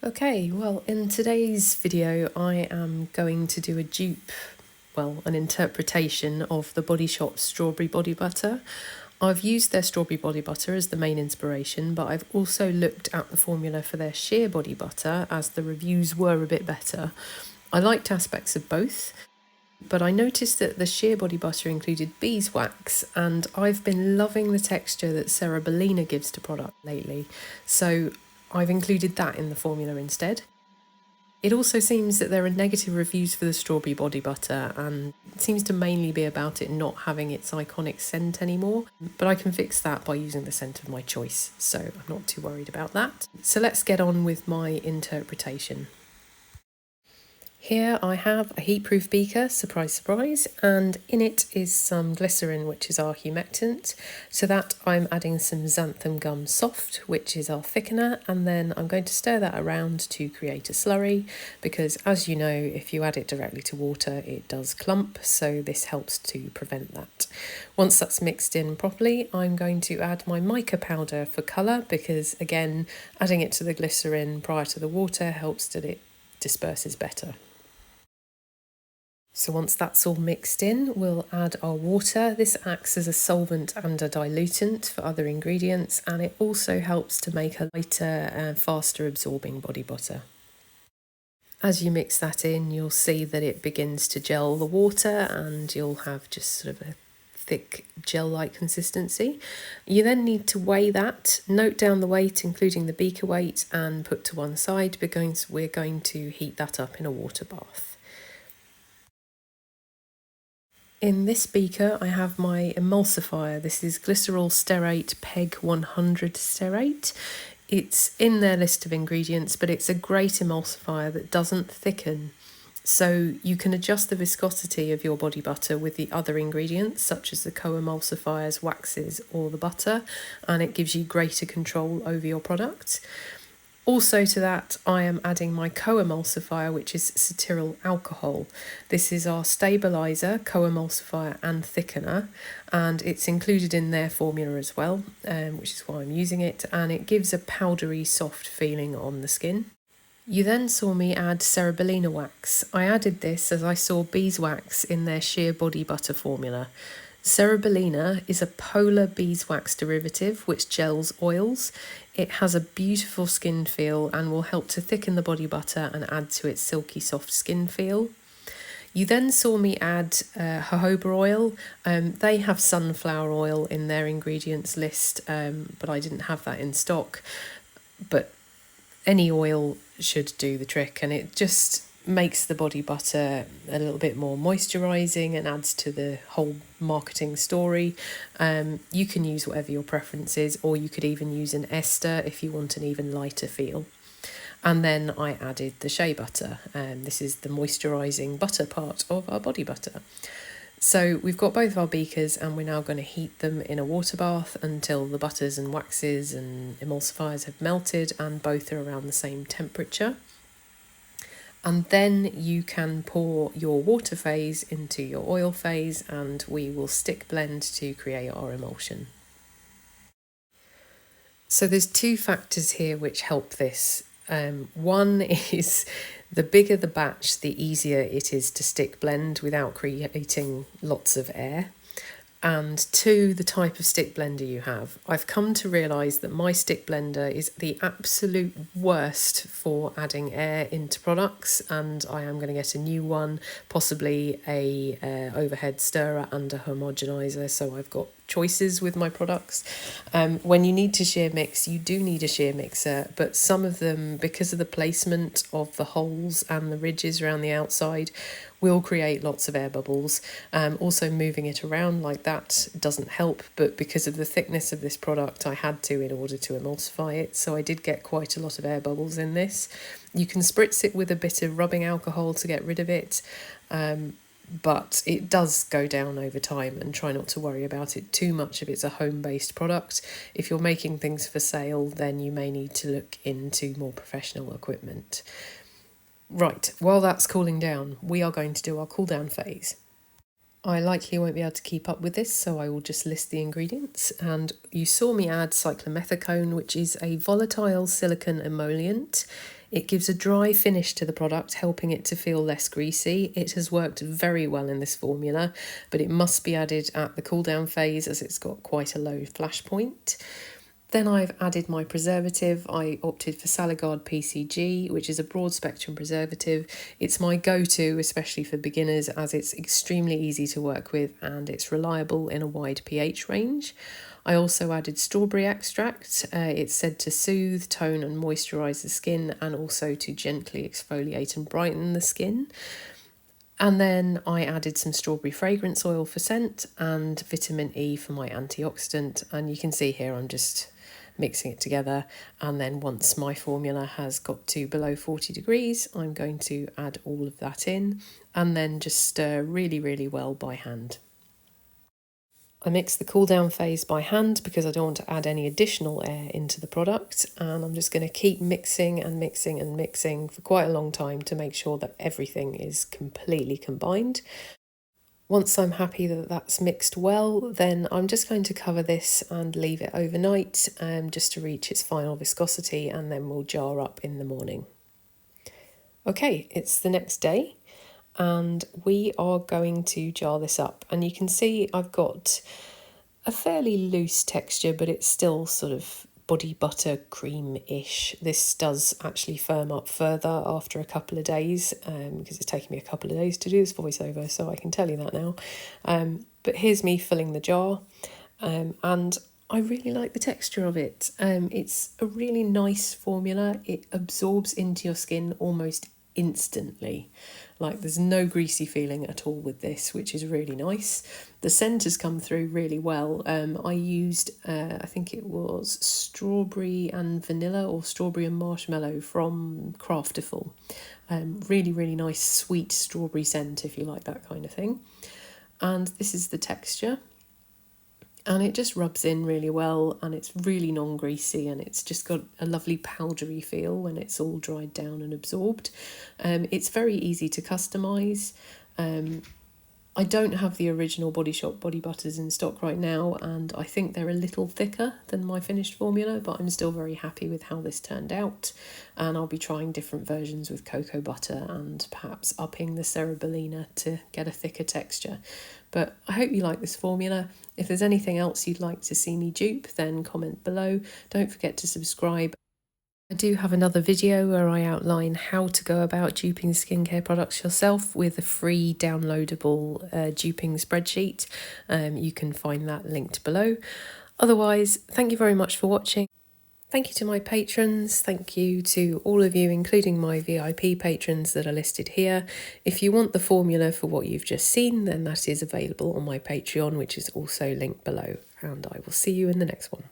Okay, well, in today's video, I am going to do a dupe, an interpretation of the Body Shop Strawberry Body Butter. I've used their Strawberry Body Butter as the main inspiration, but I've also looked at the formula for their Shea Body Butter as the reviews were a bit better. I liked aspects of both, but I noticed that the Shea Body Butter included beeswax, and I've been loving the texture that Cerebellina gives to product lately, so I've included that in the formula instead. It also seems that there are negative reviews for the Strawberry Body Butter, and it seems to mainly be about it not having its iconic scent anymore, but I can fix that by using the scent of my choice, so I'm not too worried about that. So let's get on with my interpretation. Here I have a heatproof beaker, surprise surprise, and in it is some glycerin, which is our humectant. To that I'm adding some xanthan gum soft, which is our thickener, and then I'm going to stir that around to create a slurry, because as you know, if you add it directly to water it does clump, so this helps to prevent that. Once that's mixed in properly, I'm going to add my mica powder for colour, because again, adding it to the glycerin prior to the water helps that it disperses better. So once that's all mixed in, we'll add our water. This acts as a solvent and a dilutant for other ingredients, and it also helps to make a lighter and faster absorbing body butter. As you mix that in, you'll see that it begins to gel the water, and you'll have just sort of a thick gel-like consistency. You then need to weigh that, note down the weight including the beaker weight, and put to one side because we're going to heat that up in a water bath. In this beaker I have my emulsifier. This is glycerol stearate PEG 100 stearate. It's in their list of ingredients, but it's a great emulsifier that doesn't thicken. So you can adjust the viscosity of your body butter with the other ingredients, such as the co-emulsifiers, waxes or the butter, and it gives you greater control over your product. Also to that, I am adding my co-emulsifier, which is cetyl alcohol. This is our stabiliser, co-emulsifier and thickener, and it's included in their formula as well, which is why I'm using it, and it gives a powdery, soft feeling on the skin. You then saw me add Cerebellina wax. I added this as I saw beeswax in their Shea Body Butter formula. Cerebellina is a polar beeswax derivative which gels oils. It has a beautiful skin feel and will help to thicken the body butter and add to its silky soft skin feel. You then saw me add jojoba oil. They have sunflower oil in their ingredients list, but I didn't have that in stock. But any oil should do the trick, and it just makes the body butter a little bit more moisturising and adds to the whole marketing story. You can use whatever your preference is, or you could even use an ester if you want an even lighter feel. And then I added the shea butter, and this is the moisturising butter part of our body butter. So we've got both our beakers, and we're now going to heat them in a water bath until the butters and waxes and emulsifiers have melted and both are around the same temperature. And then you can pour your water phase into your oil phase, and we will stick blend to create our emulsion. So there's two factors here which help this. One is the bigger the batch, the easier it is to stick blend without creating lots of air. And two, the type of stick blender you have. I've come to realise that my stick blender is the absolute worst for adding air into products, and I am going to get a new one, possibly a overhead stirrer and a homogenizer, so I've got choices with my products. When you need to shear mix, you do need a shear mixer, but some of them, because of the placement of the holes and the ridges around the outside, will create lots of air bubbles. Also moving it around like that doesn't help, but because of the thickness of this product I had to in order to emulsify it, so I did get quite a lot of air bubbles in this. You can spritz it with a bit of rubbing alcohol to get rid of it, but it does go down over time, and try not to worry about it too much if it's a home-based product. If you're making things for sale, then you may need to look into more professional equipment. Right, while that's cooling down, we are going to do our cool down phase. I likely won't be able to keep up with this, so I will just list the ingredients. And you saw me add cyclomethicone, which is a volatile silicone emollient. It gives a dry finish to the product, helping it to feel less greasy. It has worked very well in this formula, but it must be added at the cool down phase as it's got quite a low flash point. Then I've added my preservative. I opted for Salagard PCG, which is a broad spectrum preservative. It's my go-to, especially for beginners, as it's extremely easy to work with and it's reliable in a wide pH range. I also added strawberry extract. It's said to soothe, tone and moisturise the skin, and also to gently exfoliate and brighten the skin. And then I added some strawberry fragrance oil for scent and vitamin E for my antioxidant. And you can see here I'm just mixing it together, and then once my formula has got to below 40 degrees, I'm going to add all of that in and then just stir really well by hand. I mix the cool down phase by hand because I don't want to add any additional air into the product, and I'm just going to keep mixing and mixing and mixing for quite a long time to make sure that everything is completely combined. Once I'm happy that that's mixed well, then I'm just going to cover this and leave it overnight just to reach its final viscosity, and then we'll jar up in the morning. Okay, it's the next day and we are going to jar this up, and you can see I've got a fairly loose texture, but it's still sort of body butter cream-ish. This does actually firm up further after a couple of days because it's taken me a couple of days to do this voiceover, so I can tell you that now. But here's me filling the jar, and I really like the texture of it. It's a really nice formula. It absorbs into your skin almost instantly. Like there's no greasy feeling at all with this, which is really nice. The scent has come through really well. I used, I think it was strawberry and vanilla or strawberry and marshmallow from Crafterful. Really nice sweet strawberry scent if you like that kind of thing. And this is the texture. And it just rubs in really well, and it's really non-greasy, and it's just got a lovely powdery feel when it's all dried down and absorbed. It's very easy to customise. I don't have the original Body Shop body butters in stock right now, and I think they're a little thicker than my finished formula, but I'm still very happy with how this turned out, and I'll be trying different versions with cocoa butter and perhaps upping the cerebellina to get a thicker texture. But I hope you like this formula. If there's anything else you'd like to see me dupe, then comment below. Don't forget to subscribe. I do have another video where I outline how to go about duping skincare products yourself with a free downloadable duping spreadsheet. You can find that linked below. Otherwise, thank you very much for watching. Thank you to my patrons. Thank you to all of you, including my VIP patrons that are listed here. If you want the formula for what you've just seen, then that is available on my Patreon, which is also linked below. And I will see you in the next one.